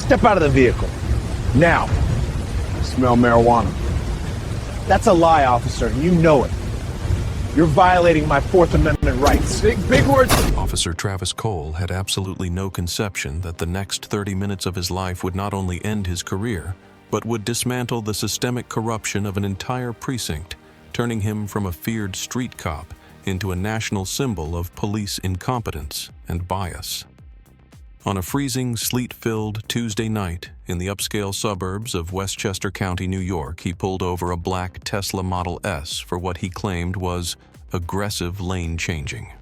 Step out of the vehicle. Now. I smell marijuana. That's a lie, officer. You know it. You're violating my Fourth Amendment rights. Big words. Officer Travis Cole had absolutely no conception that the next 30 minutes of his life would not only end his career, but would dismantle the systemic corruption of an entire precinct, turning him from a feared street cop into a national symbol of police incompetence and bias. On a freezing, sleet-filled Tuesday night in the upscale suburbs of Westchester County, New York, he pulled over a black Tesla Model S for what he claimed was aggressive lane changing.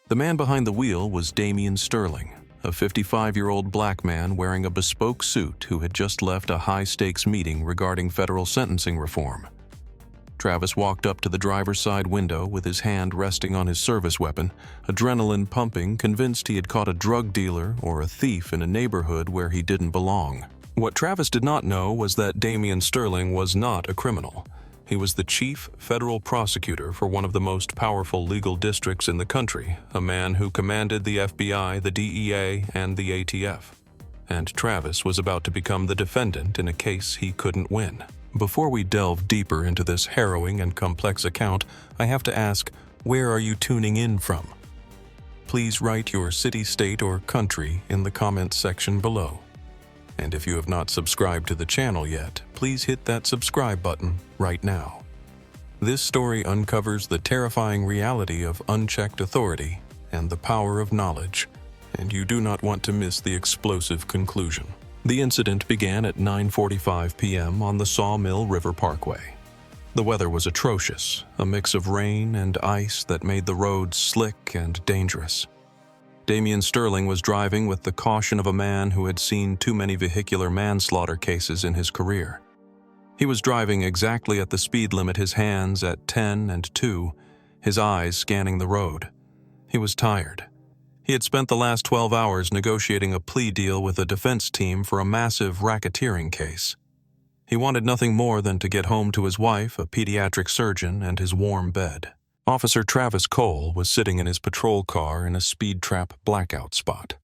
The man behind the wheel was Damian Sterling, a 55-year-old black man wearing a bespoke suit who had just left a high-stakes meeting regarding federal sentencing reform. Travis walked up to the driver's side window with his hand resting on his service weapon, adrenaline pumping, convinced he had caught a drug dealer or a thief in a neighborhood where he didn't belong. What Travis did not know was that Damian Sterling was not a criminal. He was the chief federal prosecutor for one of the most powerful legal districts in the country, a man who commanded the FBI, the DEA, and the ATF. And Travis was about to become the defendant in a case he couldn't win. Before we delve deeper into this harrowing and complex account, I have to ask, where are you tuning in from? Please write your city, state, or country in the comments section below. And if you have not subscribed to the channel yet, please hit that subscribe button right now. This story uncovers the terrifying reality of unchecked authority and the power of knowledge, and you do not want to miss the explosive conclusion. The incident began at 9:45 p.m. on the Sawmill River Parkway. The weather was atrocious, a mix of rain and ice that made the roads slick and dangerous. Damian Sterling was driving with the caution of a man who had seen too many vehicular manslaughter cases in his career. He was driving exactly at the speed limit, his hands at 10 and 2, his eyes scanning the road. He was tired. He had spent the last 12 hours negotiating a plea deal with a defense team for a massive racketeering case. He wanted nothing more than to get home to his wife, a pediatric surgeon, and his warm bed. Officer Travis Cole was sitting in his patrol car in a speed trap blackout spot.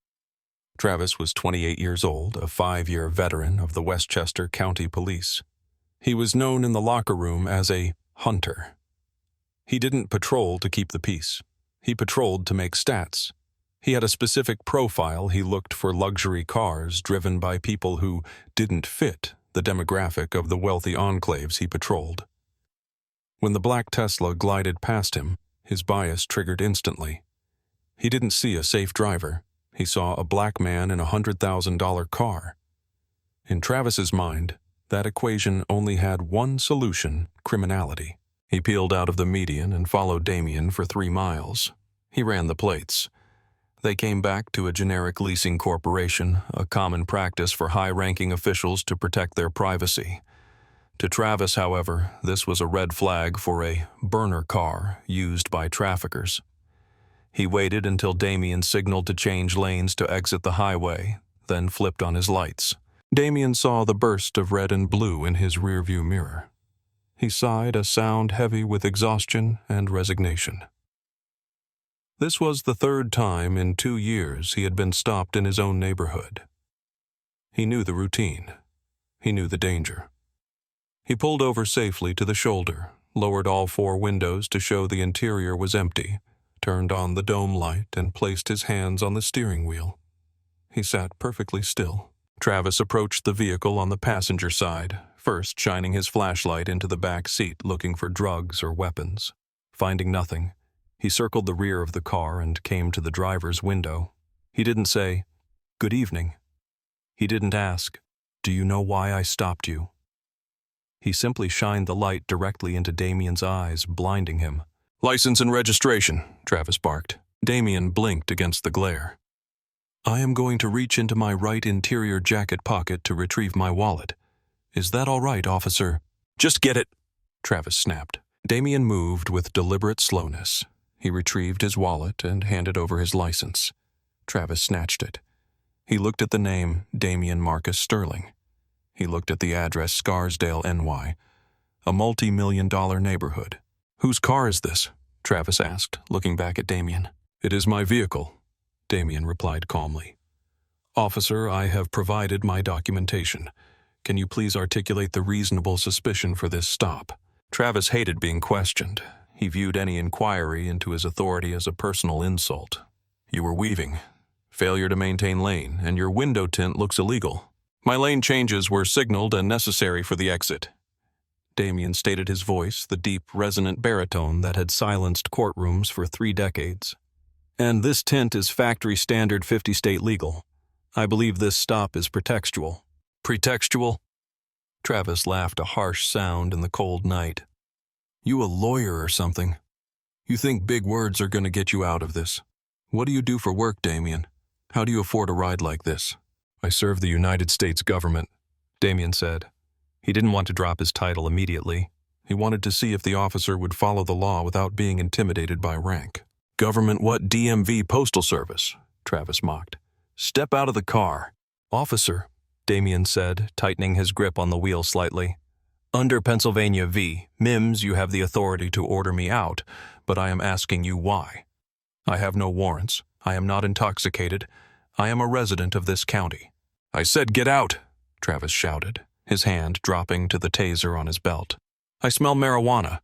Travis was 28 years old, a 5-year veteran of the Westchester County Police. He was known in the locker room as a hunter. He didn't patrol to keep the peace. He patrolled to make stats. He had a specific profile. He looked for luxury cars driven by people who didn't fit the demographic of the wealthy enclaves he patrolled. When the black Tesla glided past him, his bias triggered instantly. He didn't see a safe driver. He saw a black man in a $100,000 car. In Travis's mind, that equation only had one solution: criminality. He peeled out of the median and followed Damian for 3 miles. He ran the plates. They came back to a generic leasing corporation, a common practice for high-ranking officials to protect their privacy. To Travis, however, this was a red flag for a burner car used by traffickers. He waited until Damian signaled to change lanes to exit the highway, then flipped on his lights. Damian saw the burst of red and blue in his rearview mirror. He sighed, a sound heavy with exhaustion and resignation. This was the 3rd time in 2 years he had been stopped in his own neighborhood. He knew the routine. He knew the danger. He pulled over safely to the shoulder, lowered all 4 windows to show the interior was empty, turned on the dome light, and placed his hands on the steering wheel. He sat perfectly still. Travis approached the vehicle on the passenger side, first shining his flashlight into the back seat looking for drugs or weapons. Finding nothing, he circled the rear of the car and came to the driver's window. He didn't say, "Good evening." He didn't ask, "Do you know why I stopped you?" He simply shined the light directly into Damian's eyes, blinding him. "License and registration," Travis barked. Damian blinked against the glare. "I am going to reach into my right interior jacket pocket to retrieve my wallet. Is that all right, officer?" "Just get it," Travis snapped. Damian moved with deliberate slowness. He retrieved his wallet and handed over his license. Travis snatched it. He looked at the name Damian Marcus Sterling. He looked at the address Scarsdale, NY, a multi-million-dollar neighborhood. "Whose car is this?" Travis asked, looking back at Damian. "It is my vehicle," Damian replied calmly. Officer, I have provided my documentation. Can you please articulate the reasonable suspicion for this stop? Travis hated being questioned. He viewed any inquiry into his authority as a personal insult. You were weaving. Failure to maintain lane, and your window tint looks illegal. My lane changes were signaled and necessary for the exit. Damien stated, his voice, the deep, resonant baritone that had silenced courtrooms for 3 decades. And this tint is factory standard 50-state legal. I believe this stop is pretextual. Pretextual? Travis laughed, a harsh sound in the cold night. You a lawyer or something? You think big words are going to get you out of this? What do you do for work, Damien? How do you afford a ride like this? I serve the United States government, Damien said. He didn't want to drop his title immediately. He wanted to see if the officer would follow the law without being intimidated by rank. Government what? DMV Postal Service, Travis mocked. Step out of the car. Officer, Damien said, tightening his grip on the wheel slightly. Under Pennsylvania v. Mims, you have the authority to order me out, but I am asking you why. I have no warrants. I am not intoxicated. I am a resident of this county. I said get out, Travis shouted, his hand dropping to the taser on his belt. I smell marijuana.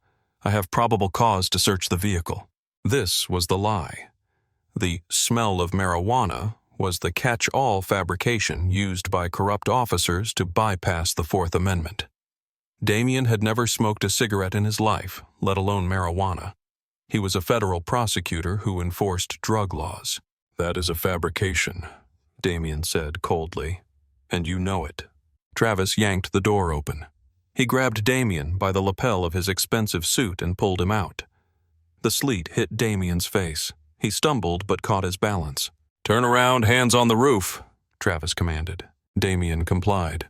I have probable cause to search the vehicle. This was the lie. The smell of marijuana was the catch-all fabrication used by corrupt officers to bypass the Fourth Amendment. Damien had never smoked a cigarette in his life, let alone marijuana. He was a federal prosecutor who enforced drug laws. That is a fabrication, Damien said coldly, and you know it. Travis yanked the door open. He grabbed Damien by the lapel of his expensive suit and pulled him out. The sleet hit Damien's face. He stumbled but caught his balance. Turn around, hands on the roof, Travis commanded. Damien complied.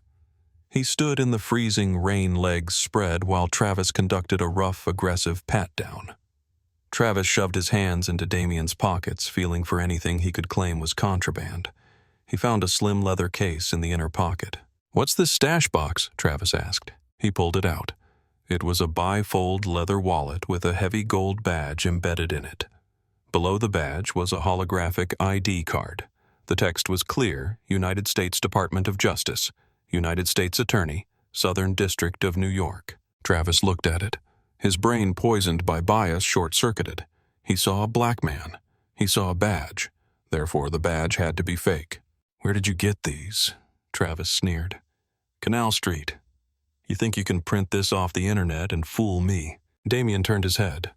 He stood in the freezing rain, legs spread, while Travis conducted a rough, aggressive pat-down. Travis shoved his hands into Damien's pockets, feeling for anything he could claim was contraband. He found a slim leather case in the inner pocket. What's this stash box? Travis asked. He pulled it out. It was a bifold leather wallet with a heavy gold badge embedded in it. Below the badge was a holographic ID card. The text was clear: United States Department of Justice, United States Attorney, Southern District of New York. Travis looked at it. His brain, poisoned by bias, short-circuited. He saw a black man. He saw a badge. Therefore, the badge had to be fake. Where did you get these? Travis sneered. Canal Street. You think you can print this off the internet and fool me? Damien turned his head.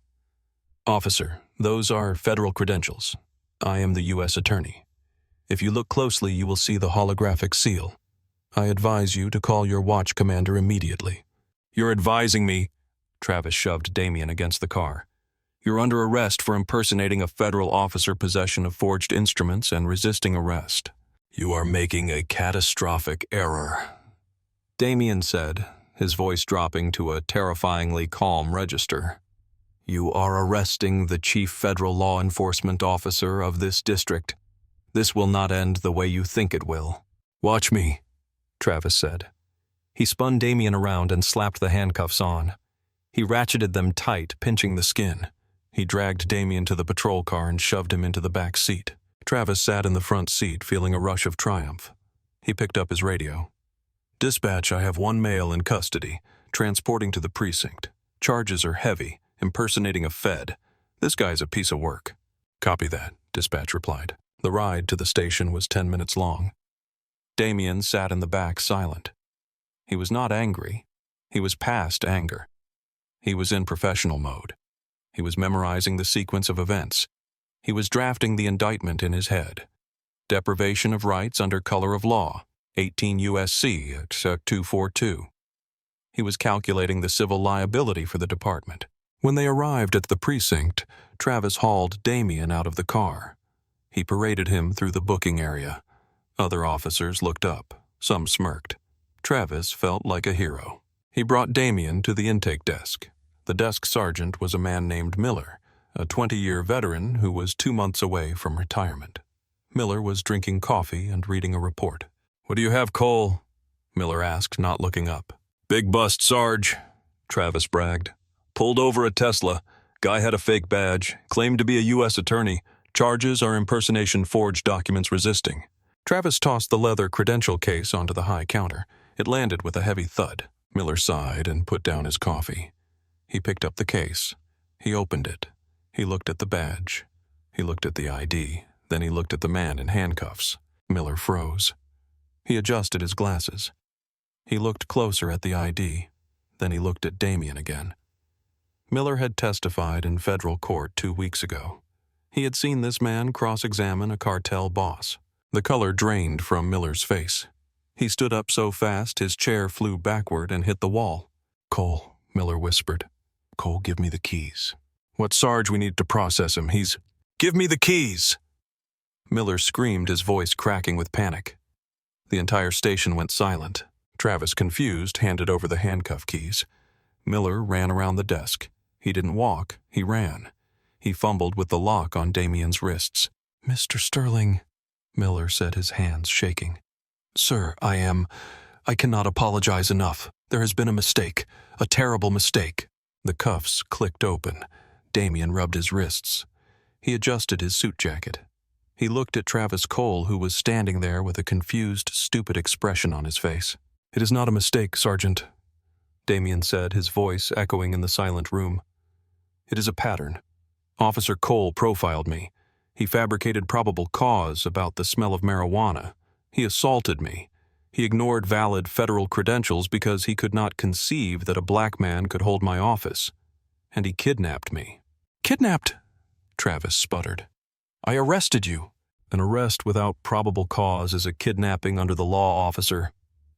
Officer, those are federal credentials. I am the U.S. Attorney. If you look closely, you will see the holographic seal. I advise you to call your watch commander immediately. You're advising me? Travis shoved Damien against the car. You're under arrest for impersonating a federal officer, possession of forged instruments, and resisting arrest. You are making a catastrophic error, Damien said, his voice dropping to a terrifyingly calm register. You are arresting the chief federal law enforcement officer of this district. This will not end the way you think it will. Watch me, Travis said. He spun Damien around and slapped the handcuffs on. He ratcheted them tight, pinching the skin. He dragged Damien to the patrol car and shoved him into the back seat. Travis sat in the front seat, feeling a rush of triumph. He picked up his radio. Dispatch, I have one male in custody, transporting to the precinct. Charges are heavy, impersonating a Fed. This guy's a piece of work. Copy that, dispatch replied. The ride to the station was 10 minutes long. Damien sat in the back, silent. He was not angry. He was past anger. He was in professional mode. He was memorizing the sequence of events. He was drafting the indictment in his head. Deprivation of rights under color of law, 18 U.S.C. 242. He was calculating the civil liability for the department. When they arrived at the precinct, Travis hauled Damien out of the car. He paraded him through the booking area. Other officers looked up. Some smirked. Travis felt like a hero. He brought Damien to the intake desk. The desk sergeant was a man named Miller, a 20-year veteran who was 2 months away from retirement. Miller was drinking coffee and reading a report. What do you have, Cole? Miller asked, not looking up. Big bust, Sarge, Travis bragged. Pulled over a Tesla. Guy had a fake badge, claimed to be a U.S. attorney. Charges are impersonation, forged documents, resisting. Travis tossed the leather credential case onto the high counter. It landed with a heavy thud. Miller sighed and put down his coffee. He picked up the case. He opened it. He looked at the badge. He looked at the ID. Then he looked at the man in handcuffs. Miller froze. He adjusted his glasses. He looked closer at the ID. Then he looked at Damien again. Miller had testified in federal court 2 weeks ago. He had seen this man cross-examine a cartel boss. The color drained from Miller's face. He stood up so fast his chair flew backward and hit the wall. "Cole," Miller whispered. "Cole, give me the keys." "What, Sarge? We need to process him. He's—" "Give me the keys!" Miller screamed, his voice cracking with panic. The entire station went silent. Travis, confused, handed over the handcuff keys. Miller ran around the desk. He didn't walk, he ran. He fumbled with the lock on Damien's wrists. "Mr. Sterling," Miller said, his hands shaking. "Sir, I cannot apologize enough. There has been a mistake, a terrible mistake." The cuffs clicked open. Damien rubbed his wrists. He adjusted his suit jacket. He looked at Travis Cole, who was standing there with a confused, stupid expression on his face. "It is not a mistake, Sergeant," Damien said, his voice echoing in the silent room. "It is a pattern. Officer Cole profiled me. He fabricated probable cause about the smell of marijuana. He assaulted me. He ignored valid federal credentials because he could not conceive that a black man could hold my office. And he kidnapped me." "Kidnapped?" Travis sputtered. "I arrested you." "An arrest without probable cause is a kidnapping under the law, officer,"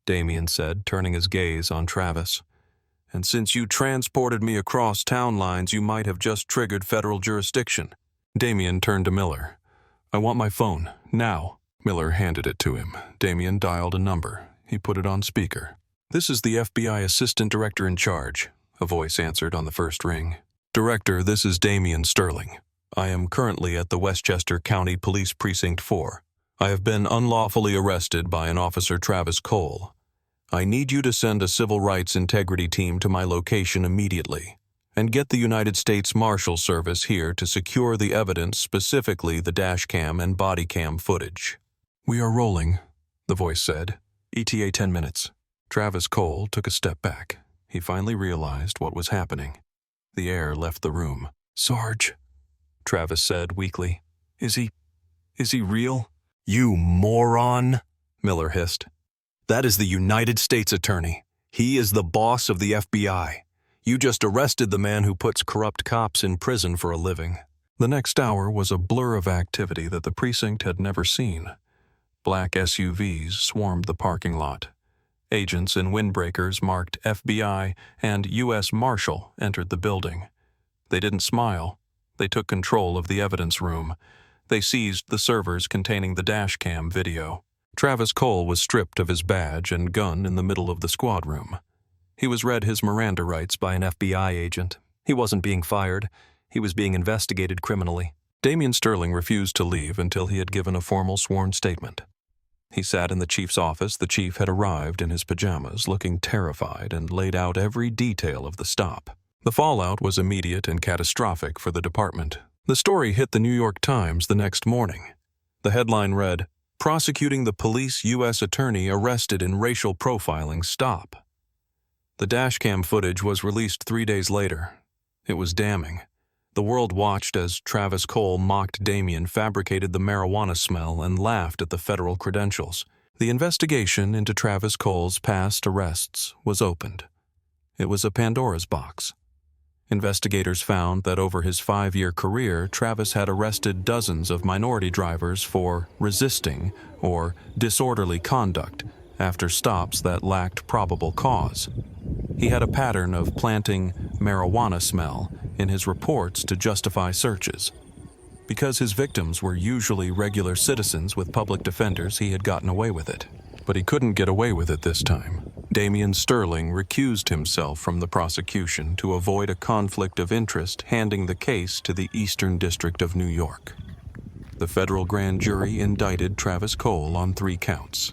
Damien said, turning his gaze on Travis. "And since you transported me across town lines, you might have just triggered federal jurisdiction." Damien turned to Miller. "I want my phone, now." Miller handed it to him. Damien dialed a number. He put it on speaker. "This is the FBI Assistant Director in charge," a voice answered on the first ring. "Director, this is Damien Sterling. I am currently at the Westchester County Police Precinct 4. I have been unlawfully arrested by an Officer Travis Cole. I need you to send a civil rights integrity team to my location immediately, and get the United States Marshal Service here to secure the evidence, specifically the dashcam and body cam footage." "We are rolling," the voice said. "ETA 10 minutes. Travis Cole took a step back. He finally realized what was happening. The air left the room. "Sarge," Travis said weakly. Is he real?" "You moron," Miller hissed. "That is the United States Attorney. He is the boss of the FBI. You just arrested the man who puts corrupt cops in prison for a living." The next hour was a blur of activity that the precinct had never seen. Black SUVs swarmed the parking lot. Agents in windbreakers marked FBI and U.S. Marshal entered the building. They didn't smile. They took control of the evidence room. They seized the servers containing the dashcam video. Travis Cole was stripped of his badge and gun in the middle of the squad room. He was read his Miranda rights by an FBI agent. He wasn't being fired. He was being investigated criminally. Damien Sterling refused to leave until he had given a formal sworn statement. He sat in the chief's office. The chief had arrived in his pajamas, looking terrified, and laid out every detail of the stop. The fallout was immediate and catastrophic for the department. The story hit the New York Times the next morning. The headline read, "Prosecuting the Police U.S. Attorney Arrested in Racial Profiling Stop." The dashcam footage was released 3 days later. It was damning. The world watched as Travis Cole mocked Damien, fabricated the marijuana smell, and laughed at the federal credentials. The investigation into Travis Cole's past arrests was opened. It was a Pandora's box. Investigators found that over his 5-year career, Travis had arrested dozens of minority drivers for resisting or disorderly conduct after stops that lacked probable cause. He had a pattern of planting marijuana smell in his reports to justify searches. Because his victims were usually regular citizens with public defenders, he had gotten away with it. But he couldn't get away with it this time. Damien Sterling recused himself from the prosecution to avoid a conflict of interest, handing the case to the Eastern District of New York. The federal grand jury indicted Travis Cole on 3 counts: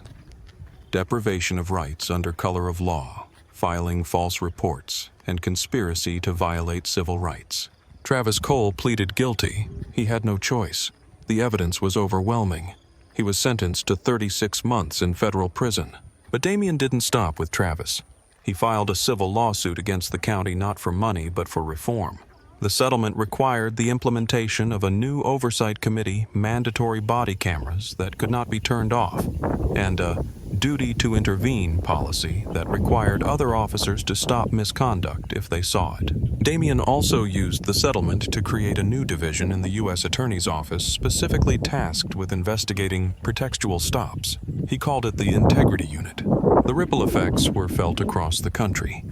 deprivation of rights under color of law, filing false reports, and conspiracy to violate civil rights. Travis Cole pleaded guilty. He had no choice. The evidence was overwhelming. He was sentenced to 36 months in federal prison. But Damien didn't stop with Travis. He filed a civil lawsuit against the county not for money but for reform. The settlement required the implementation of a new oversight committee, mandatory body cameras that could not be turned off, and a duty to intervene policy that required other officers to stop misconduct if they saw it. Damien also used the settlement to create a new division in the U.S. Attorney's Office specifically tasked with investigating pretextual stops. He called it the Integrity Unit. The ripple effects were felt across the country.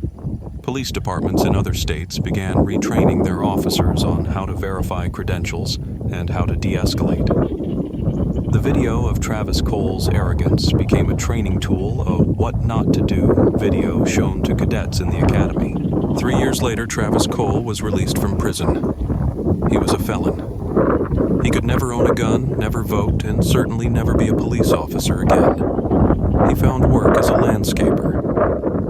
Police departments in other states began retraining their officers on how to verify credentials and how to de-escalate. The video of Travis Cole's arrogance became a training tool, a what not to do video shown to cadets in the academy. 3 years later, Travis Cole was released from prison. He was a felon. He could never own a gun, never vote, and certainly never be a police officer again. He found work as a landscaper.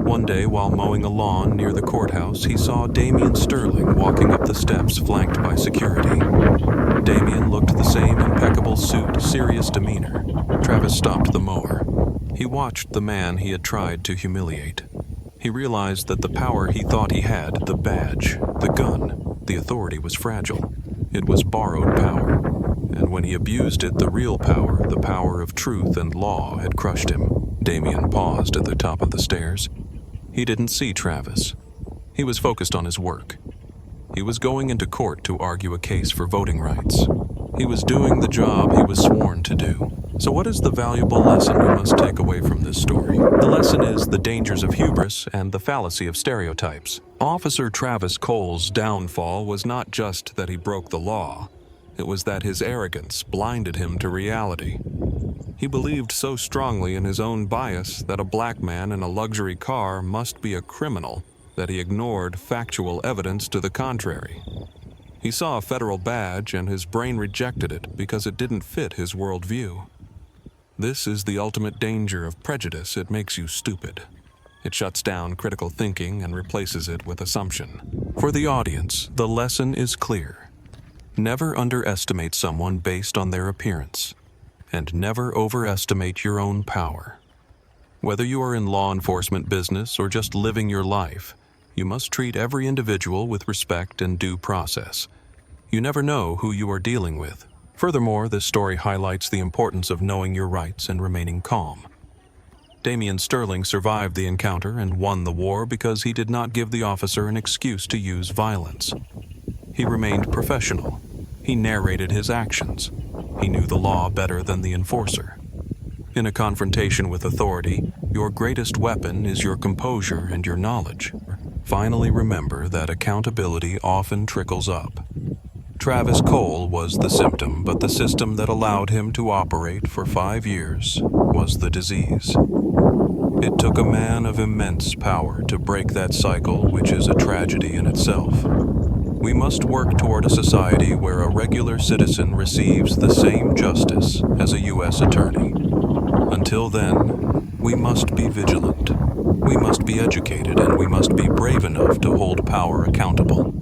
One day, while mowing a lawn near the courthouse, he saw Damien Sterling walking up the steps flanked by security. Damien looked the same impeccable suit, serious demeanor. Travis stopped the mower. He watched the man he had tried to humiliate. He realized that the power he thought he had, the badge, the gun, the authority was fragile. It was borrowed power. And when he abused it, the real power, the power of truth and law, had crushed him. Damien paused at the top of the stairs. He didn't see Travis. He was focused on his work. He was going into court to argue a case for voting rights. He was doing the job he was sworn to do. So what is the valuable lesson we must take away from this story? The lesson is the dangers of hubris and the fallacy of stereotypes. Officer Travis Cole's downfall was not just that he broke the law. It was that his arrogance blinded him to reality. He believed so strongly in his own bias that a black man in a luxury car must be a criminal that he ignored factual evidence to the contrary. He saw a federal badge and his brain rejected it because it didn't fit his worldview. This is the ultimate danger of prejudice. It makes you stupid. It shuts down critical thinking and replaces it with assumption. For the audience, the lesson is clear. Never underestimate someone based on their appearance, and never overestimate your own power. Whether you are in law enforcement business or just living your life, you must treat every individual with respect and due process. You never know who you are dealing with. Furthermore, this story highlights the importance of knowing your rights and remaining calm. Damien Sterling survived the encounter and won the war because he did not give the officer an excuse to use violence. He remained professional. He narrated his actions. He knew the law better than the enforcer. In a confrontation with authority, your greatest weapon is your composure and your knowledge. Finally, remember that accountability often trickles up. Travis Cole was the symptom, but the system that allowed him to operate for 5 years was the disease. It took a man of immense power to break that cycle, which is a tragedy in itself. We must work toward a society where a regular citizen receives the same justice as a U.S. attorney. Until then, we must be vigilant. We must be educated, and we must be brave enough to hold power accountable.